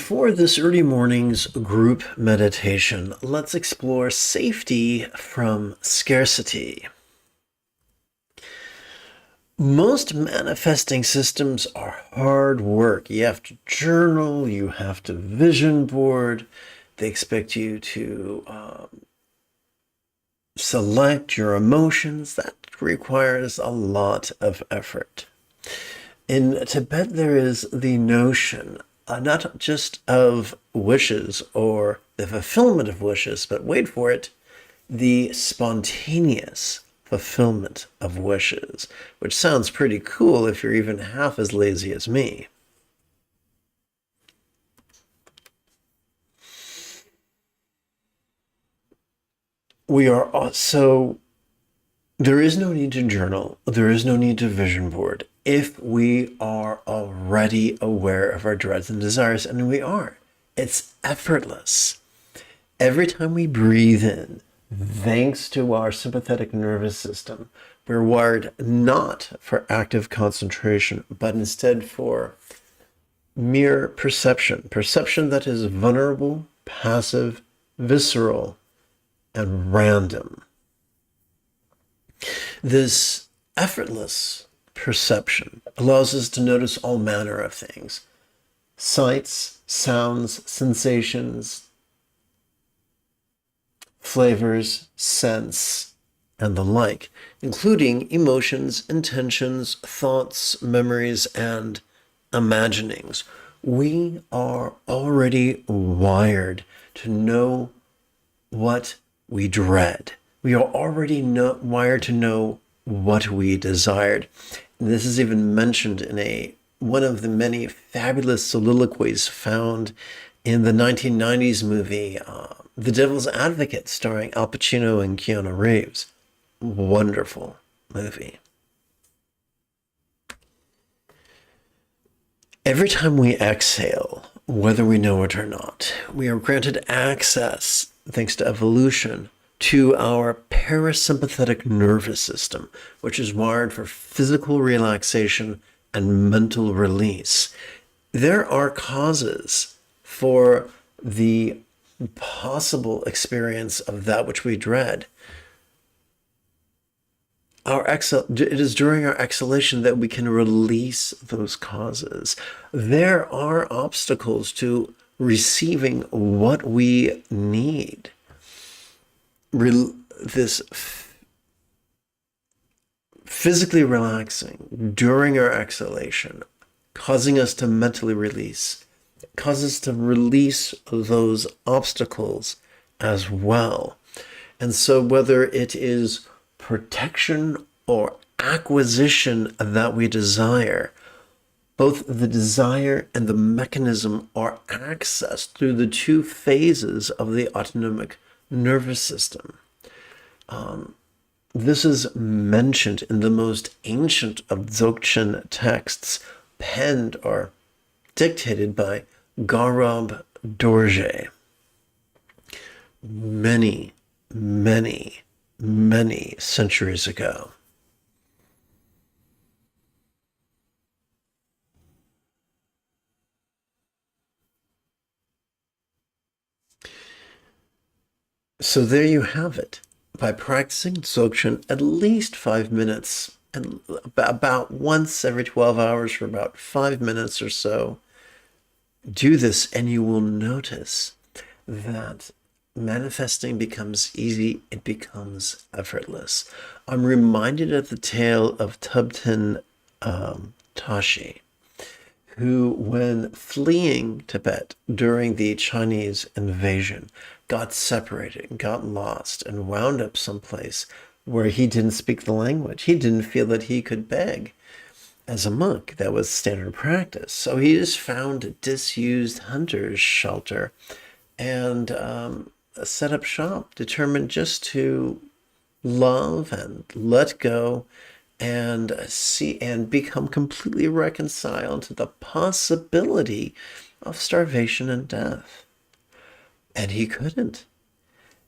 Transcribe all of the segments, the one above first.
For this early morning's group meditation, let's explore safety from scarcity. Most manifesting systems are hard work. You have to journal, you have to vision board. They expect you to select your emotions. That requires a lot of effort. In Tibet, there is the notion not just of wishes or the fulfillment of wishes, but wait for it, the spontaneous fulfillment of wishes, which sounds pretty cool if you're even half as lazy as me. We are also, there is no need to journal, there is no need to vision board if we are already aware of our dreads and desires, and we are. It's effortless. Every time we breathe in, thanks to our sympathetic nervous system, we're wired not for active concentration, but instead for mere perception. Perception that is vulnerable, passive, visceral, and random. This effortless perception allows us to notice all manner of things. Sights, sounds, sensations, flavors, scents, and the like, including emotions, intentions, thoughts, memories, and imaginings. We are already wired to know what we dread. We are already wired to know what we desired. And this is even mentioned in one of the many fabulous soliloquies found in the 1990s movie, The Devil's Advocate, starring Al Pacino and Keanu Reeves. Wonderful movie. Every time we exhale, whether we know it or not, we are granted access, thanks to evolution, to our parasympathetic nervous system, which is wired for physical relaxation and mental release. There are causes for the possible experience of that which we dread. It is during our exhalation that we can release those causes. There are obstacles to receiving what we need. This physically relaxing during our exhalation, causing us to mentally release, causes us to release those obstacles as well. And so whether it is protection or acquisition that we desire, both the desire and the mechanism are accessed through the two phases of the autonomic nervous system. This is mentioned in the most ancient of Dzogchen texts, penned or dictated by Garab Dorje. Many, many, many centuries ago. So there you have it. By practicing Dzogchen at least 5 minutes, and about once every 12 hours for about 5 minutes or so, do this and you will notice that manifesting becomes easy, it becomes effortless. I'm reminded of the tale of Tubten Tashi, who, when fleeing Tibet during the Chinese invasion, got separated, got lost, and wound up someplace where he didn't speak the language. He didn't feel that he could beg as a monk. That was standard practice. So he just found a disused hunter's shelter and set up shop, determined just to love and let go and see and become completely reconciled to the possibility of starvation and death. And he couldn't.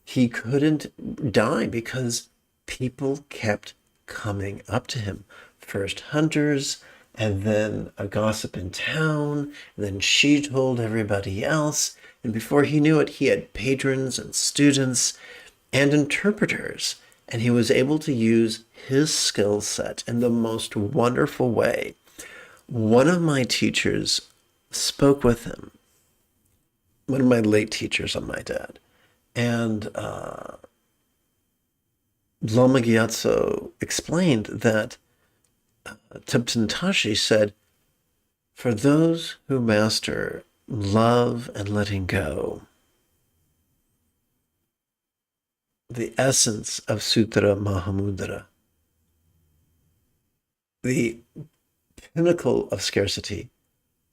He couldn't die because people kept coming up to him. First hunters, and then a gossip in town, and then she told everybody else, and before he knew it, he had patrons and students and interpreters, and he was able to use his skill set in the most wonderful way. One of my teachers spoke with him, one of my late teachers on my dad, and Lama Gyatso explained that Thubten Tashi said, for those who master love and letting go, the essence of Sutra Mahamudra, the pinnacle of scarcity,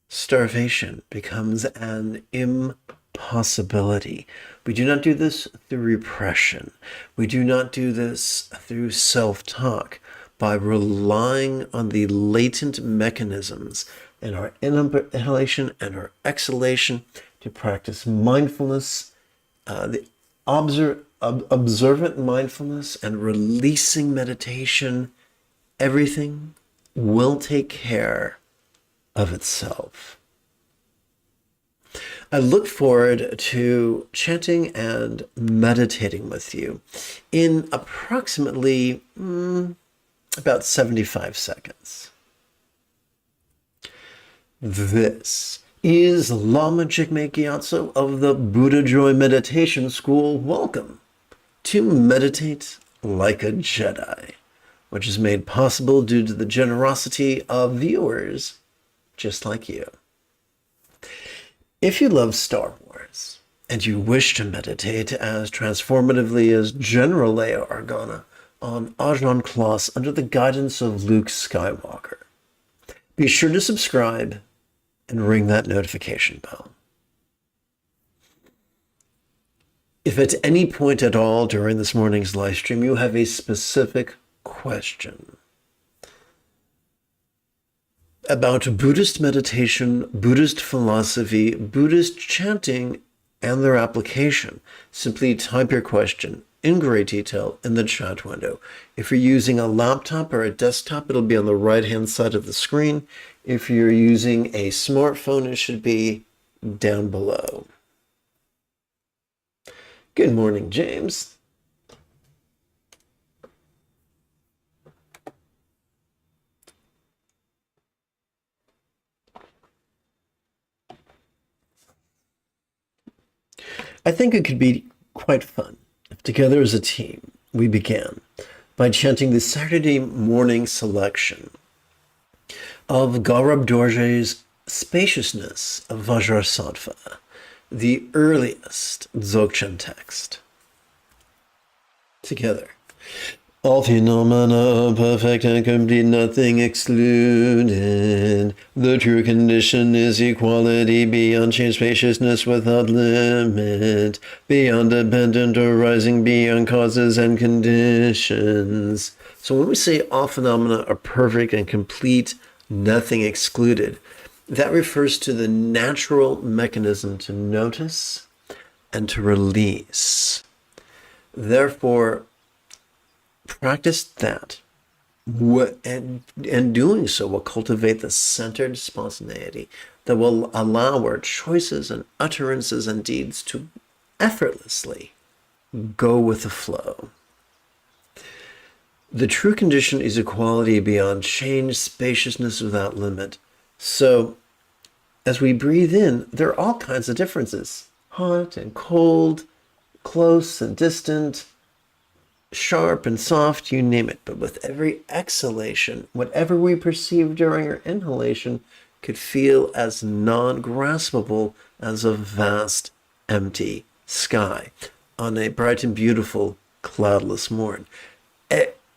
starvation becomes an impossibility. We do not do this through repression. We do not do this through self-talk. By relying on the latent mechanisms in our inhalation and our exhalation to practice mindfulness, the observant mindfulness and releasing meditation, everything will take care of itself. I look forward to chanting and meditating with you in approximately about 75 seconds. This is Lama Jigme Gyatso of the Buddha Joy Meditation School. Welcome to Meditate Like a Jedi, which is made possible due to the generosity of viewers just like you. If you love Star Wars and you wish to meditate as transformatively as General Leia Organa on Ajahn Kloss under the guidance of Luke Skywalker, be sure to subscribe and ring that notification bell. If at any point at all during this morning's live stream you have a specific question about Buddhist meditation, Buddhist philosophy, Buddhist chanting, and their application, simply type your question in great detail in the chat window. If you're using a laptop or a desktop, it'll be on the right-hand side of the screen. If you're using a smartphone, it should be down below. Good morning, James. I think it could be quite fun if together as a team we began by chanting the Saturday morning selection of Gaurab Dorje's Spaciousness of Vajrasattva, the earliest Dzogchen text. Together. All phenomena are perfect and complete, nothing excluded. The true condition is equality, beyond change, spaciousness without limit, beyond dependent arising, beyond causes and conditions. So when we say all phenomena are perfect and complete, nothing excluded, that refers to the natural mechanism to notice and to release. Therefore, practice that, and doing so will cultivate the centered spontaneity that will allow our choices and utterances and deeds to effortlessly go with the flow. The true condition is equality beyond change, spaciousness without limit. So, as we breathe in, there are all kinds of differences. Hot and cold, close and distant, sharp and soft, you name it. But with every exhalation, whatever we perceive during our inhalation could feel as non-graspable as a vast, empty sky on a bright and beautiful, cloudless morn.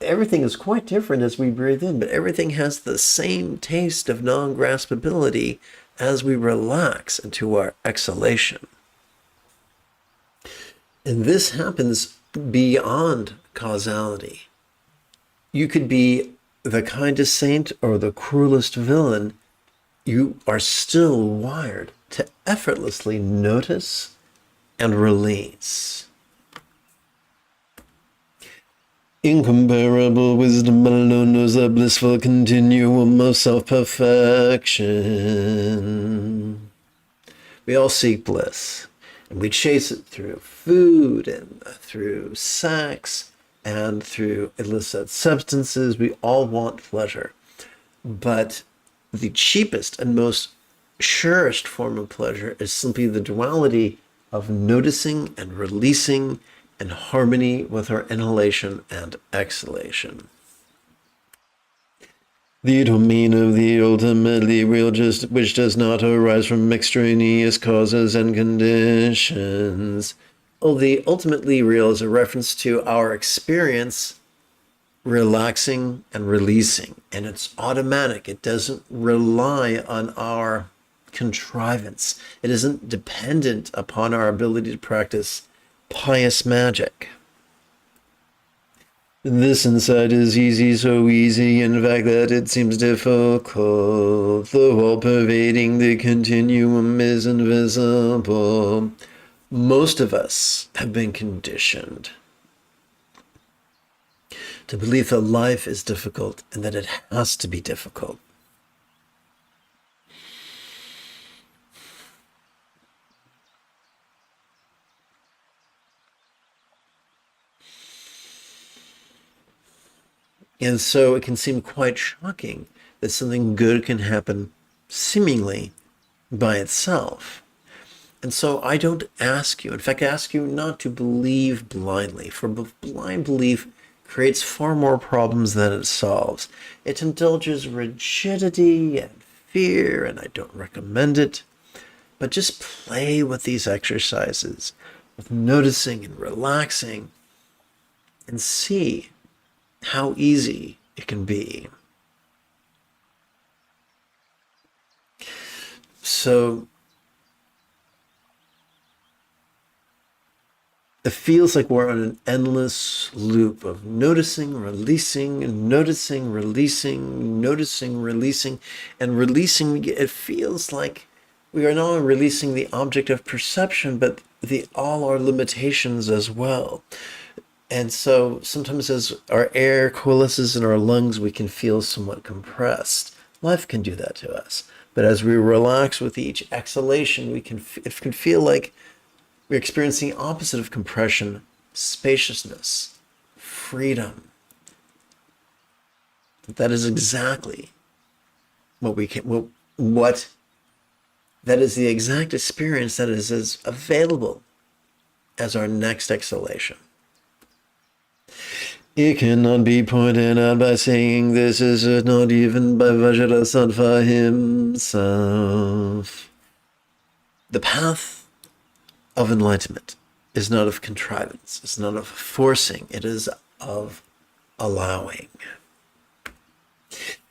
Everything is quite different as we breathe in, but everything has the same taste of non-graspability as we relax into our exhalation. And this happens beyond causality. You could be the kindest saint or the cruelest villain. You are still wired to effortlessly notice and release. Incomparable wisdom alone knows the blissful continuum of self-perfection. We all seek bliss, and we chase it through food and through sex and through illicit substances. We all want pleasure. But the cheapest and most surest form of pleasure is simply the duality of noticing and releasing in harmony with our inhalation and exhalation. The domain of the ultimately real, which does not arise from extraneous causes and conditions. Oh, the ultimately real is a reference to our experience relaxing and releasing, and it's automatic. It doesn't rely on our contrivance. It isn't dependent upon our ability to practice pious magic. This insight is easy, so easy, in fact, that it seems difficult. Though all-pervading, the continuum is invisible. Most of us have been conditioned to believe that life is difficult and that it has to be difficult. And so it can seem quite shocking that something good can happen seemingly by itself. And so I don't ask you, in fact, I ask you not to believe blindly, for blind belief creates far more problems than it solves. It indulges rigidity and fear, and I don't recommend it. But just play with these exercises, with noticing and relaxing, and see how easy it can be. So it feels like we're on an endless loop of noticing, releasing, noticing, releasing, noticing, releasing, and releasing. It feels like we are not only releasing the object of perception, but all our limitations as well. And so sometimes as our air coalesces in our lungs, we can feel somewhat compressed. Life can do that to us. But as we relax with each exhalation, it can feel like we're experiencing the opposite of compression: spaciousness, freedom. That is exactly that is the exact experience that is as available as our next exhalation. It cannot be pointed out by saying this is not even by Vajrasattva himself. The path of enlightenment is not of contrivance, it's not of forcing, it is of allowing.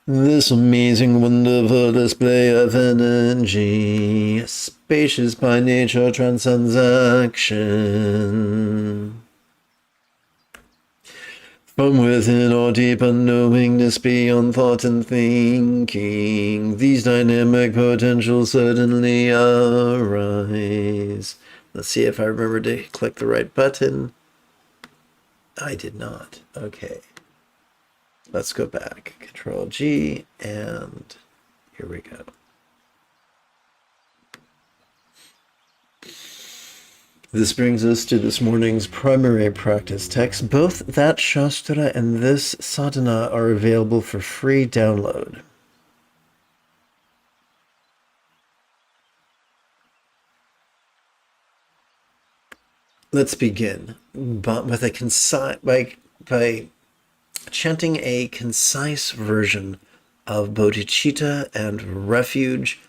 This amazing, wonderful display of energy, spacious by nature, transcends action. From within or deep unknowingness beyond thought and thinking, these dynamic potentials suddenly arise. Let's see if I remember to click the right button. I did not. Okay. Let's go back. Control G, and here we go. This brings us to this morning's primary practice text. Both that Shastra and this sadhana are available for free download. Let's begin with by chanting a concise version of bodhicitta and refuge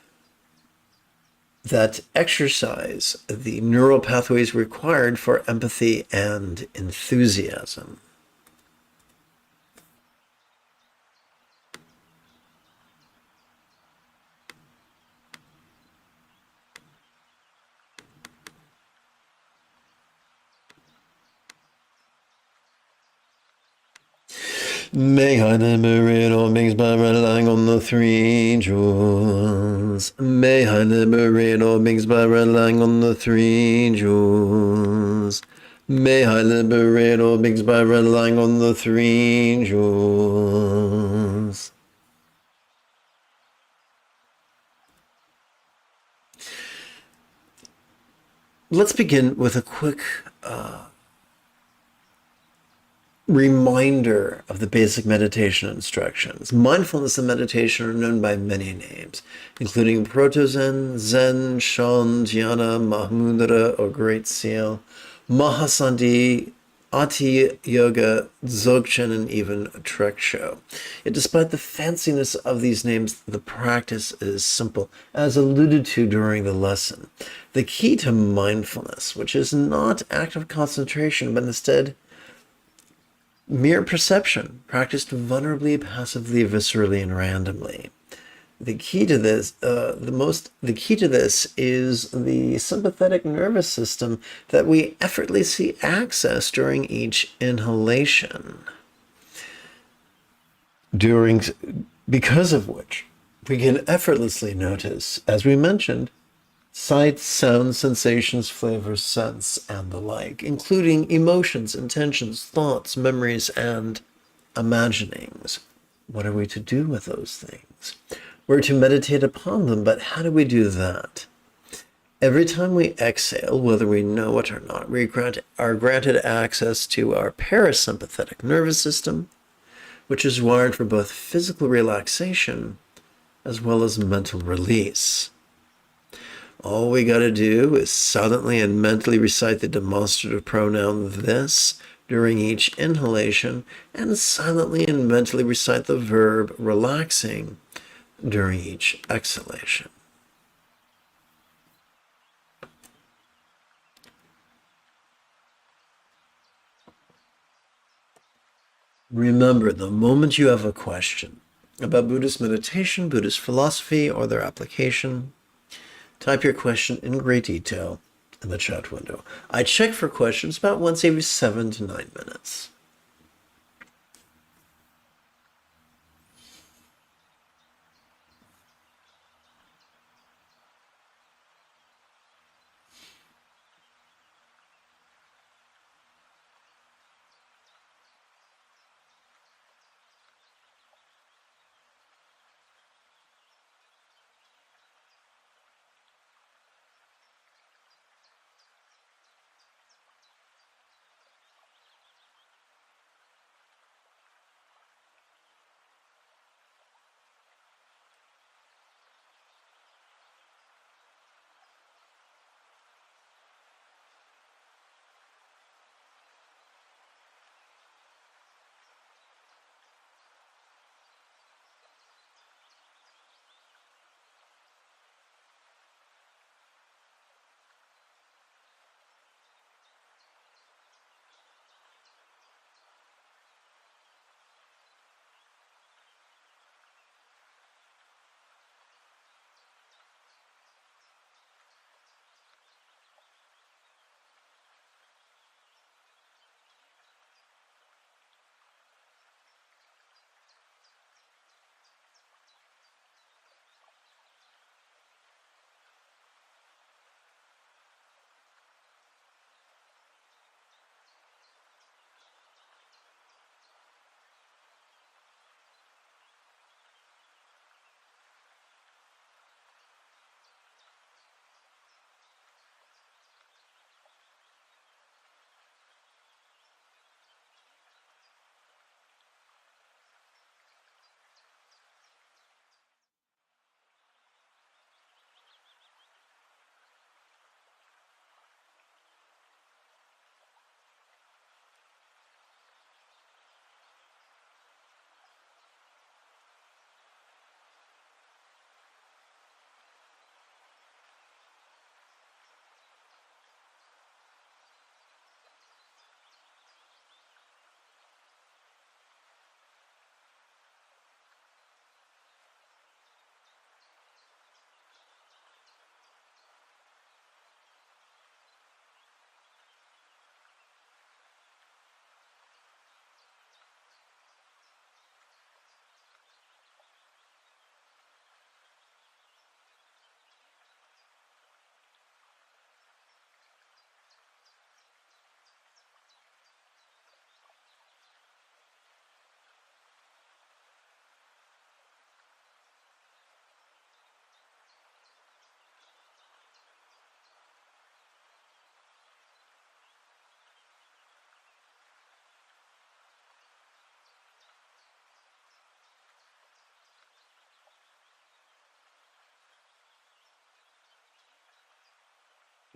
that exercise the neural pathways required for empathy and enthusiasm. May I liberate all beings by relying on the three jewels. May I liberate all beings by relying on the three jewels. May I liberate all beings by relying on the three jewels. Let's begin with a quick reminder of the basic meditation instructions. Mindfulness and meditation are known by many names, including Proto-Zen, Zen, Shan, Dhyana, Mahamudra, or Great Seal, Mahasandhi, Ati Yoga, Dzogchen, and even Treksho. Yet despite the fanciness of these names, the practice is simple, as alluded to during the lesson. The key to mindfulness, which is not active concentration, but instead mere perception, practiced vulnerably, passively, viscerally, and randomly. The key to this, the key to this is the sympathetic nervous system that we effortlessly access during each inhalation. Because of which we can effortlessly notice, as we mentioned, sights, sounds, sensations, flavors, scents, and the like, including emotions, intentions, thoughts, memories, and imaginings. What are we to do with those things? We're to meditate upon them, but how do we do that? Every time we exhale, whether we know it or not, we are granted access to our parasympathetic nervous system, which is wired for both physical relaxation as well as mental release. All we got to do is silently and mentally recite the demonstrative pronoun this during each inhalation, and silently and mentally recite the verb relaxing during each exhalation. Remember, the moment you have a question about Buddhist meditation, Buddhist philosophy, or their application, type your question in great detail in the chat window. I check for questions about once every 7 to 9 minutes.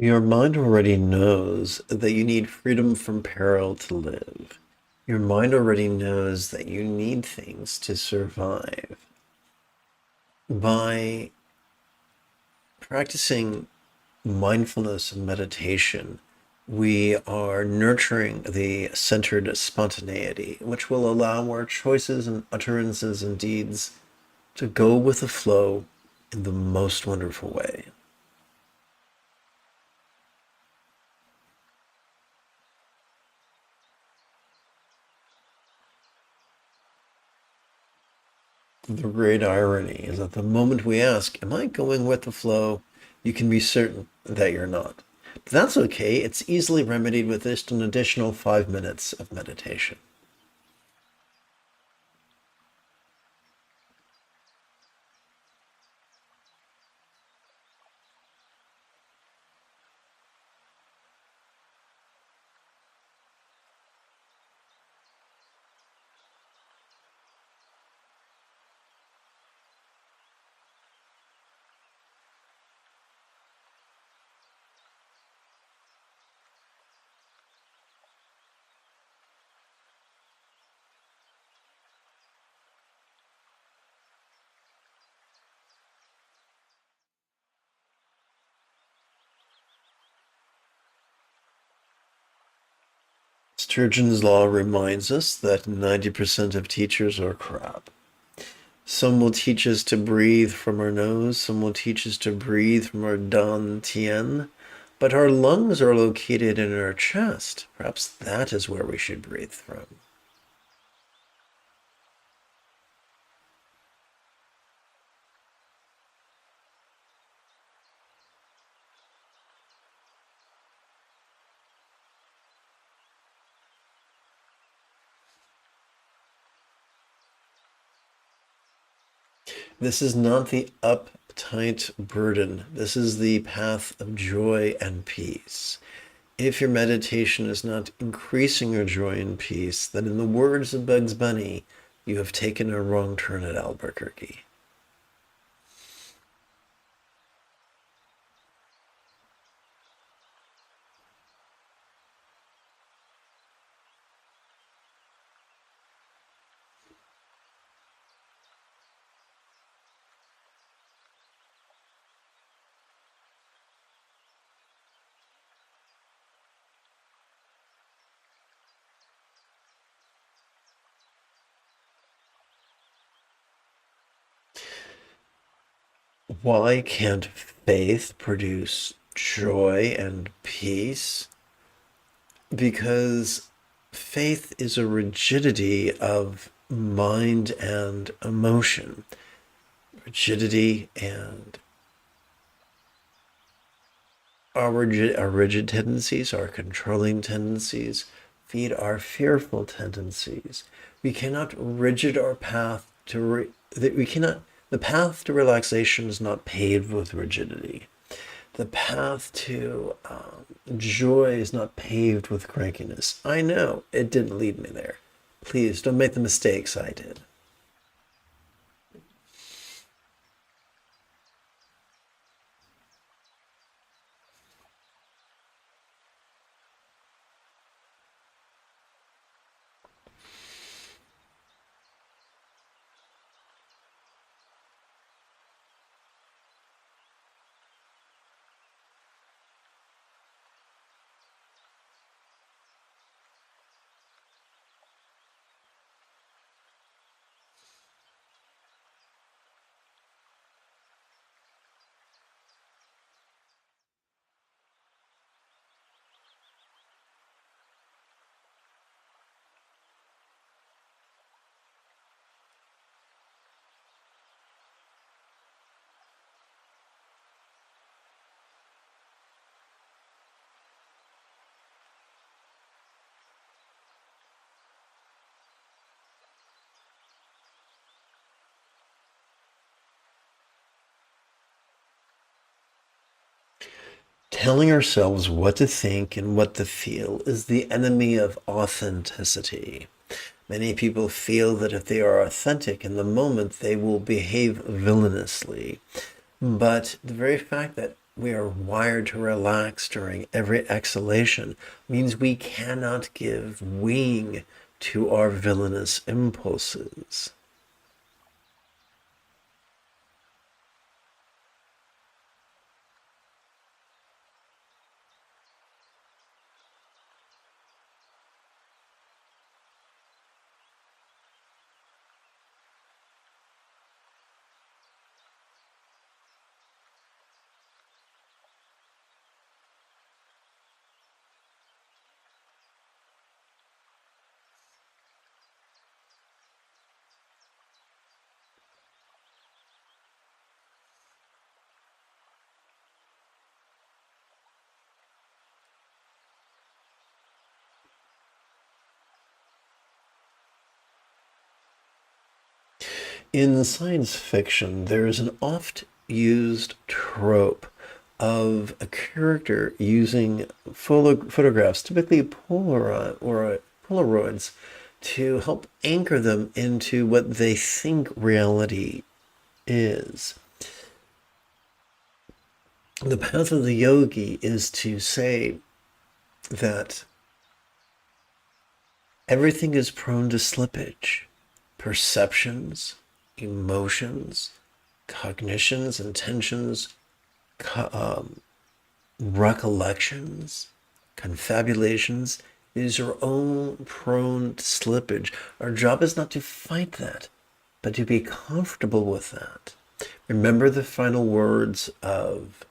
Your mind already knows that you need freedom from peril to live. Your mind already knows that you need things to survive. By practicing mindfulness and meditation, we are nurturing the centered spontaneity, which will allow our choices and utterances and deeds to go with the flow in the most wonderful way. The great irony is that the moment we ask, am I going with the flow? You can be certain that you're not. But that's okay. It's easily remedied with just an additional 5 minutes of meditation. Sturgeon's law reminds us that 90% of teachers are crap. Some will teach us to breathe from our nose, some will teach us to breathe from our dantian, but our lungs are located in our chest. Perhaps that is where we should breathe from. This is not the uptight burden. This is the path of joy and peace. If your meditation is not increasing your joy and peace, then in the words of Bugs Bunny, you have taken a wrong turn at Albuquerque. Why can't faith produce joy and peace? Because faith is a rigidity of mind and emotion. Rigidity and our rigid tendencies, our controlling tendencies, feed our fearful tendencies. We cannot rigid our path to we cannot. The path to relaxation is not paved with rigidity. The path to joy is not paved with crankiness. I know it didn't lead me there. Please don't make the mistakes I did. Telling ourselves what to think and what to feel is the enemy of authenticity. Many people feel that if they are authentic in the moment, they will behave villainously. But the very fact that we are wired to relax during every exhalation means we cannot give wing to our villainous impulses. In science fiction, there is an oft used trope of a character using photographs, typically Polaroids, to help anchor them into what they think reality is. The path of the yogi is to say that everything is prone to slippage. Perceptions, emotions, cognitions, intentions, recollections, confabulations. These are all prone to slippage. Our job is not to fight that, but to be comfortable with that. Remember the final words of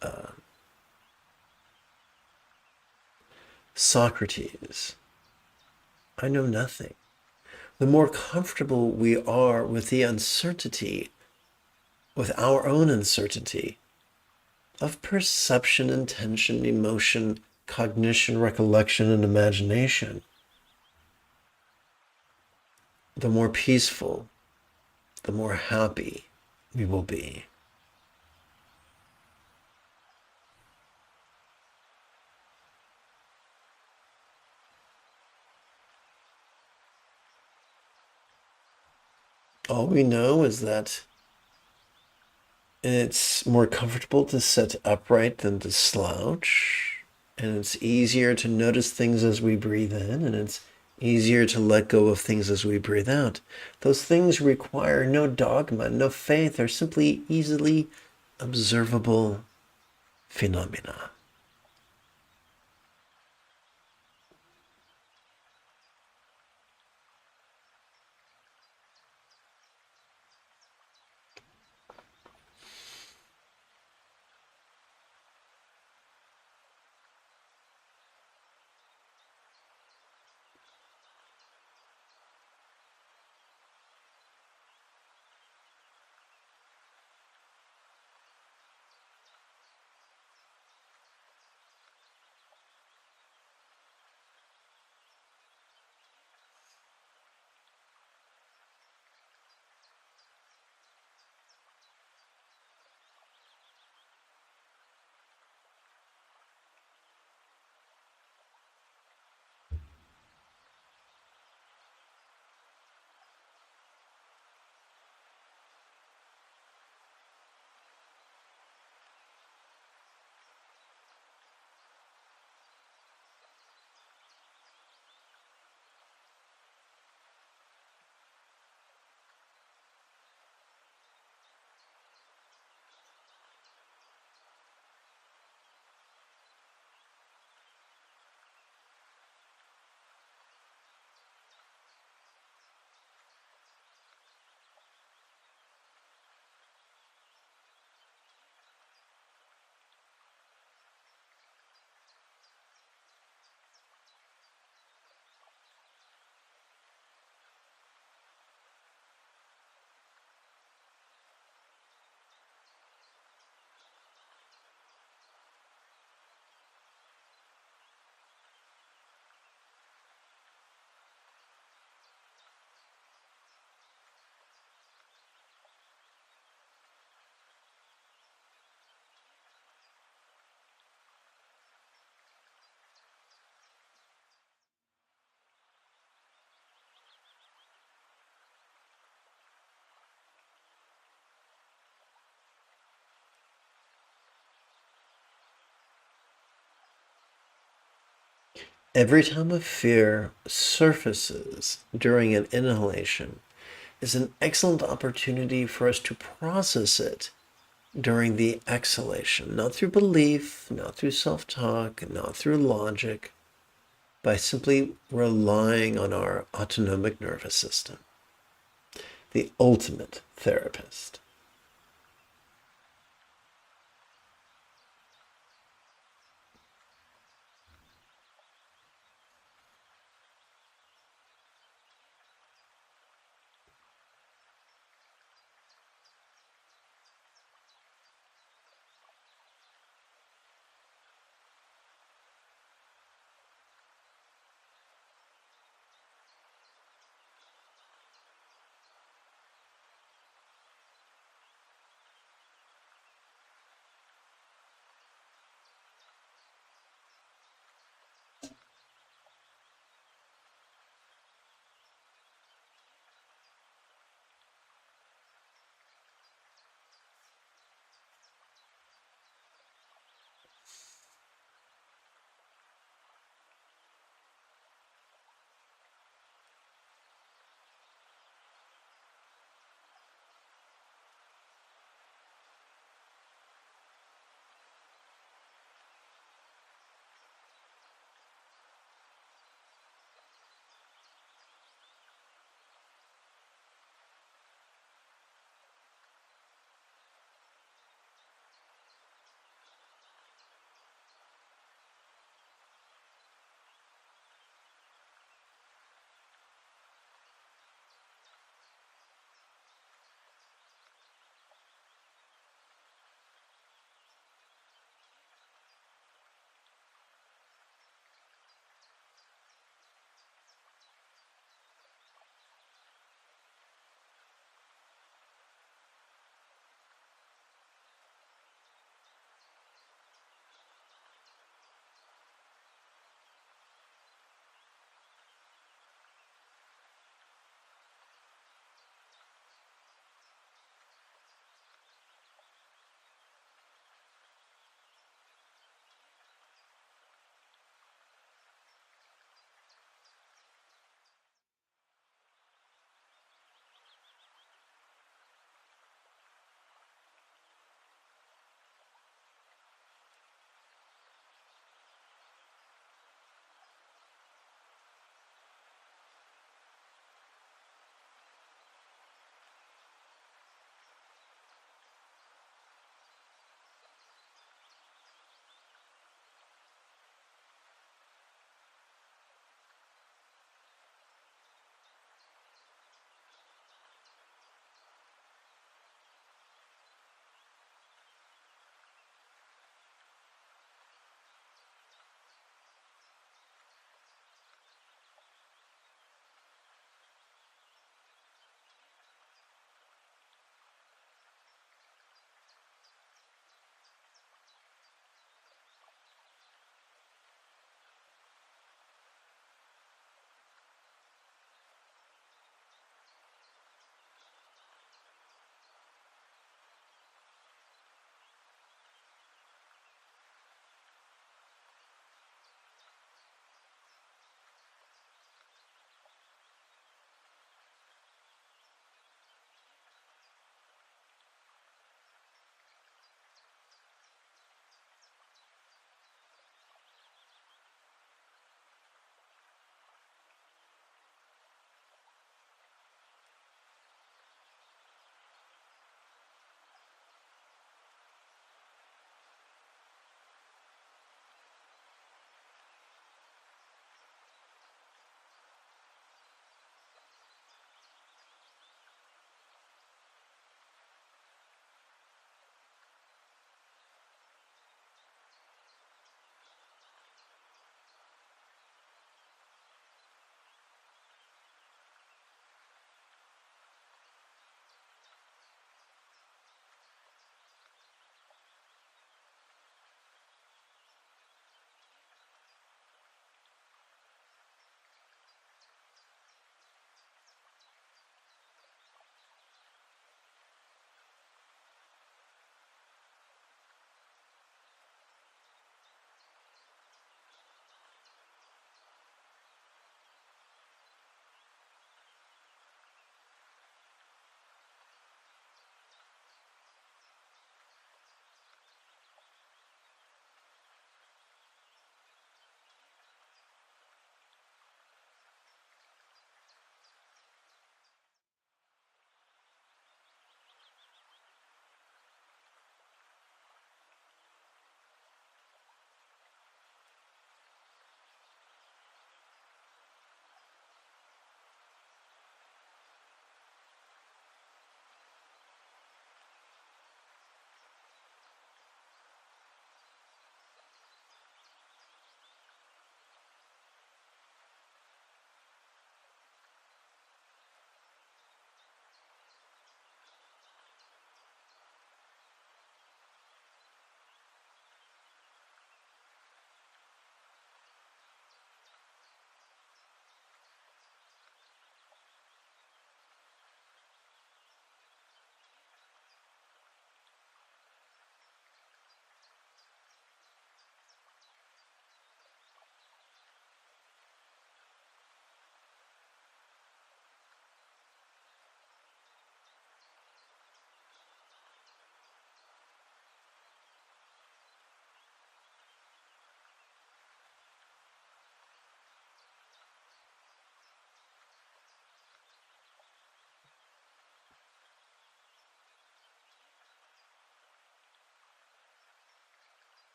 Socrates. I know nothing. The more comfortable we are with the uncertainty, with our own uncertainty of perception, intention, emotion, cognition, recollection, and imagination, the more peaceful, the more happy we will be. All we know is that it's more comfortable to sit upright than to slouch. And it's easier to notice things as we breathe in, and it's easier to let go of things as we breathe out. Those things require no dogma, no faith. They're simply easily observable phenomena. Every time a fear surfaces during an inhalation is an excellent opportunity for us to process it during the exhalation, not through belief, not through self-talk, not through logic, by simply relying on our autonomic nervous system, the ultimate therapist.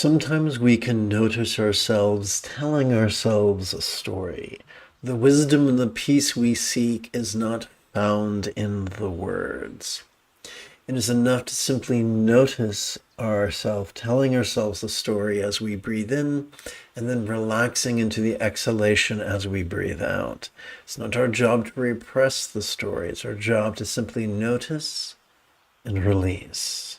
Sometimes we can notice ourselves telling ourselves a story. The wisdom and the peace we seek is not found in the words. It is enough to simply notice ourselves telling ourselves the story as we breathe in and then relaxing into the exhalation as we breathe out. It's not our job to repress the story. It's our job to simply notice and release.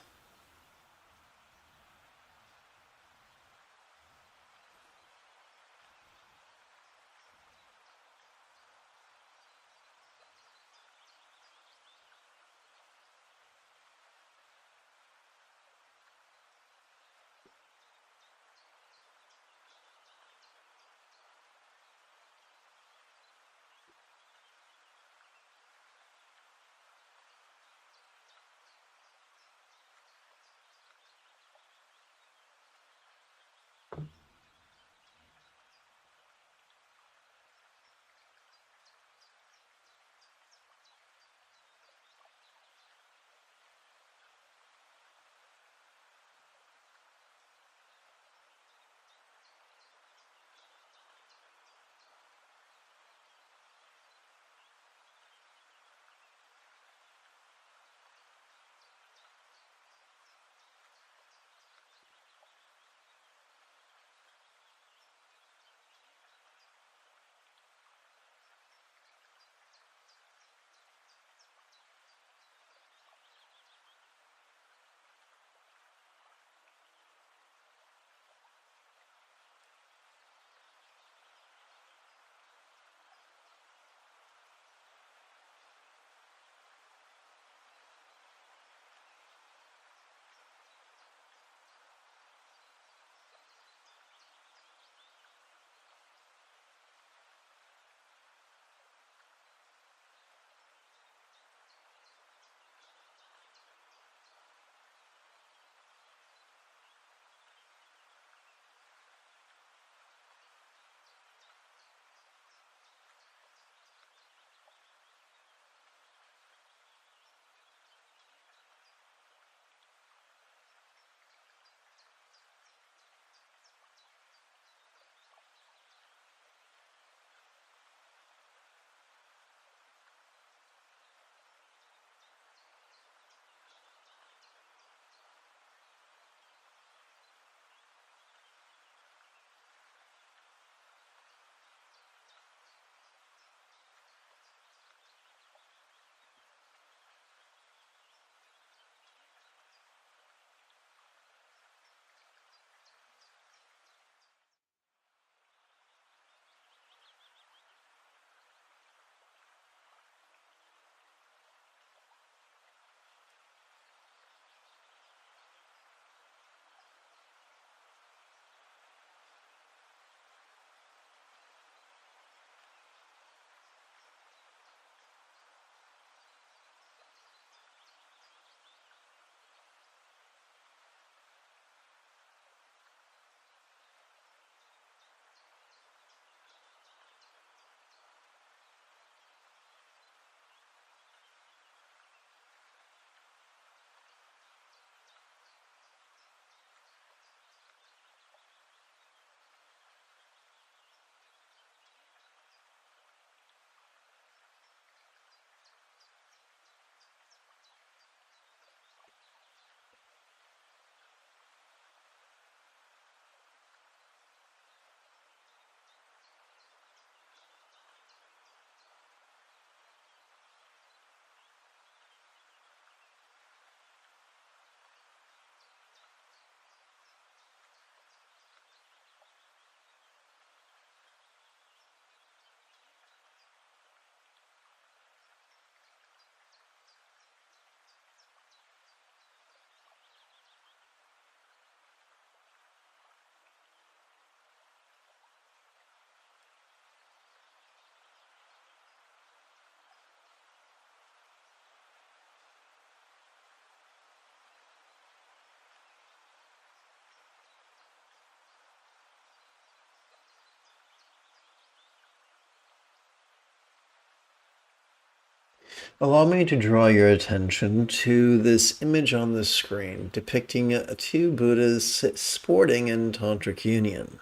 Allow me to draw your attention to this image on the screen depicting two Buddhas sporting in tantric union.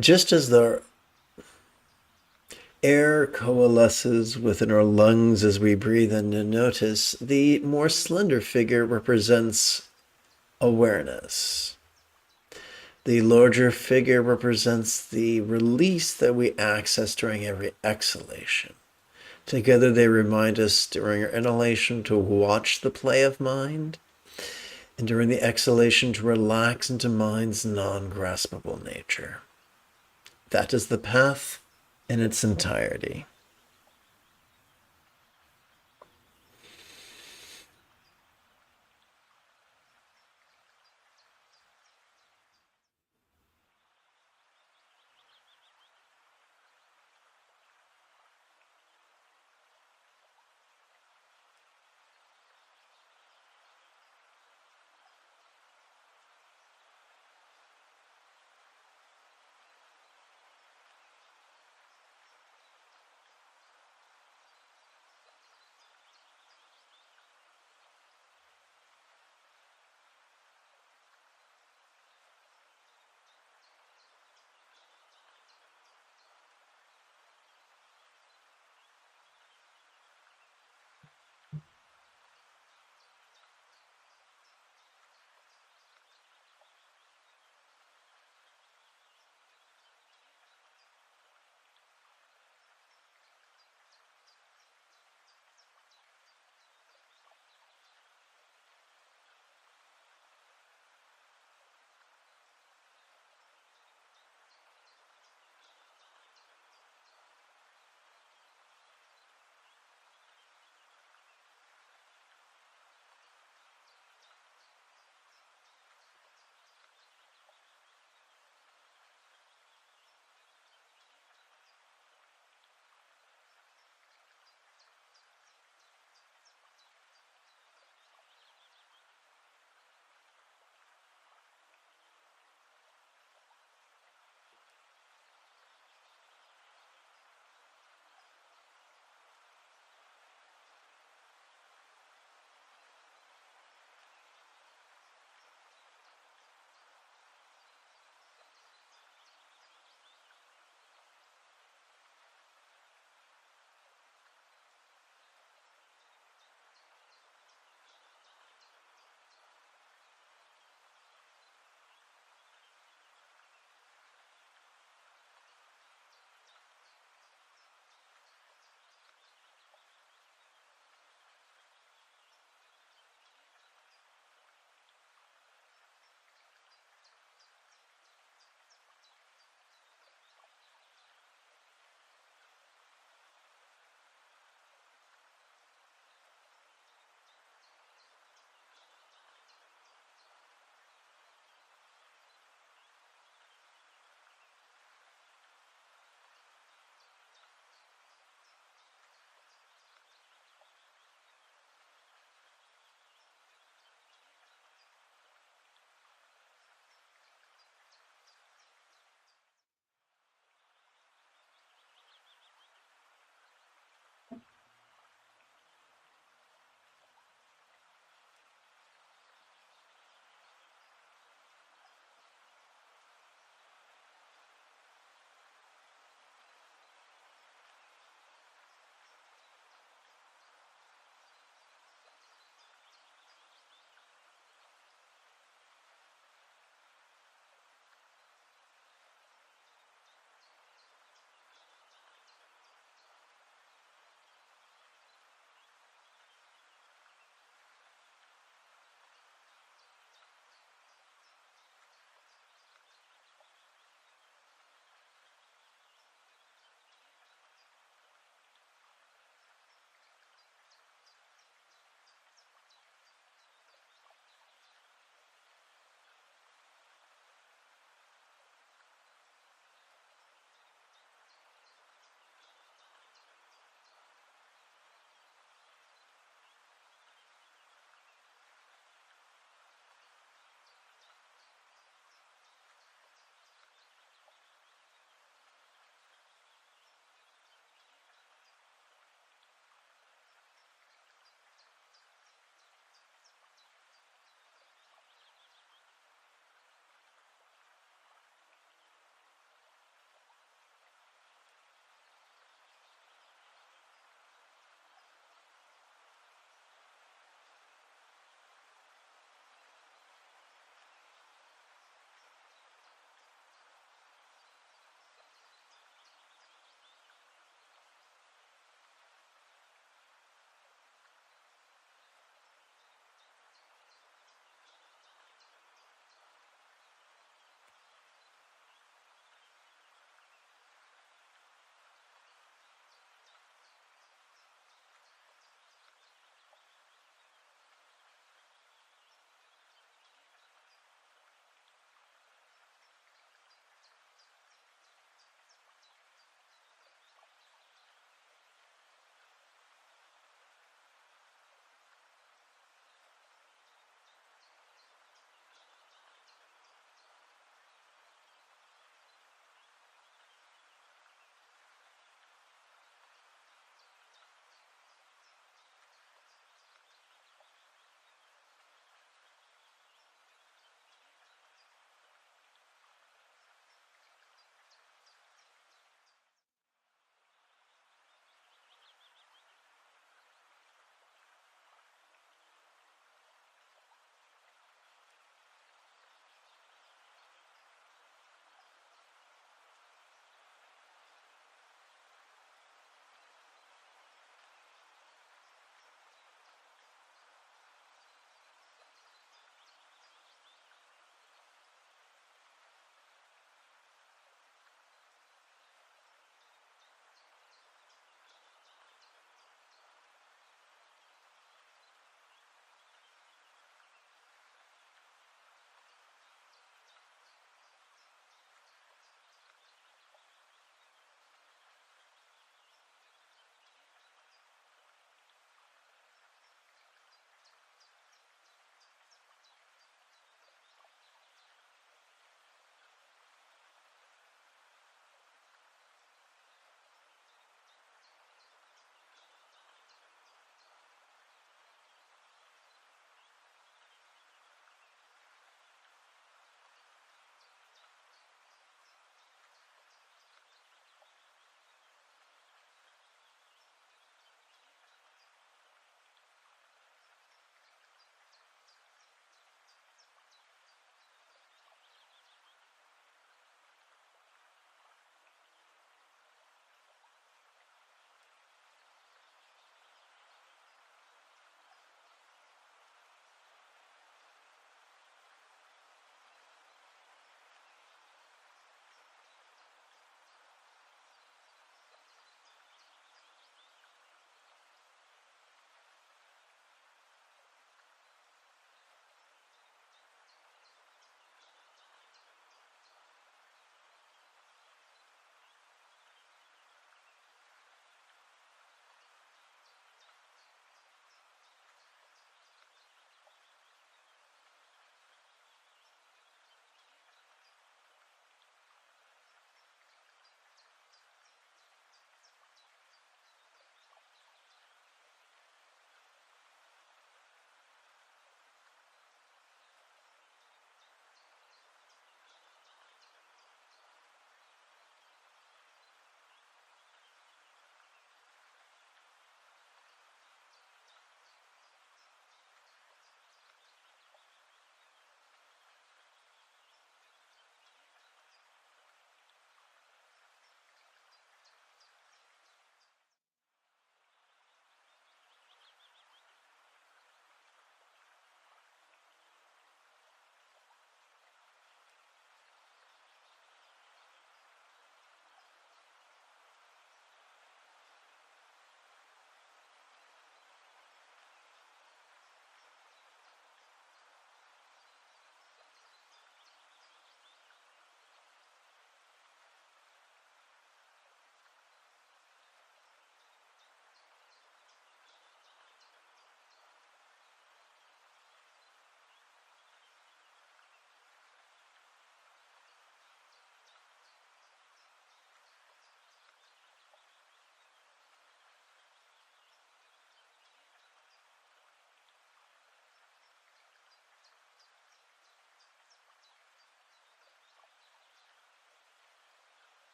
Just as the air coalesces within our lungs as we breathe in and notice, the more slender figure represents awareness. The larger figure represents the release that we access during every exhalation. Together they remind us during our inhalation to watch the play of mind, and during the exhalation to relax into mind's non-graspable nature. That is the path in its entirety.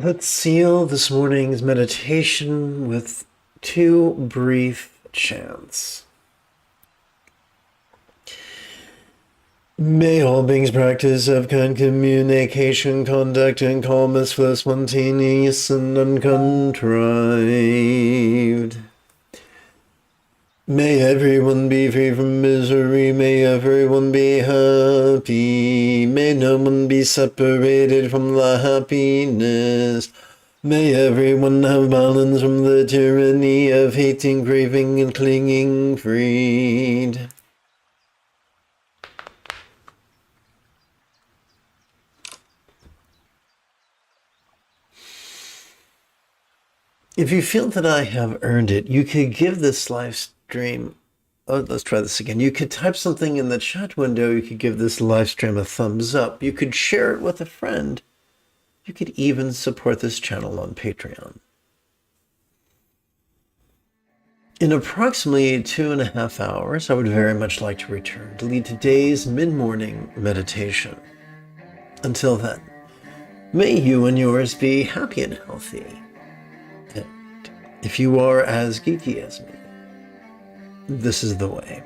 Let's seal this morning's meditation with 2 brief chants. May all beings practice of kind communication, conduct, and calmness flow spontaneous and uncontrived. May everyone be free from misery, may everyone be happy, may no one be separated from the happiness. May everyone have balance from the tyranny of hating, craving, and clinging freed. If you feel that I have earned it, you could give this live stream, let's try this again. You could type something in the chat window. You could give this live stream a thumbs up. You could share it with a friend. You could even support this channel on Patreon. In approximately 2.5 hours, I would very much like to return to lead today's mid-morning meditation. Until then, may you and yours be happy and healthy. And if you are as geeky as me, this is the way.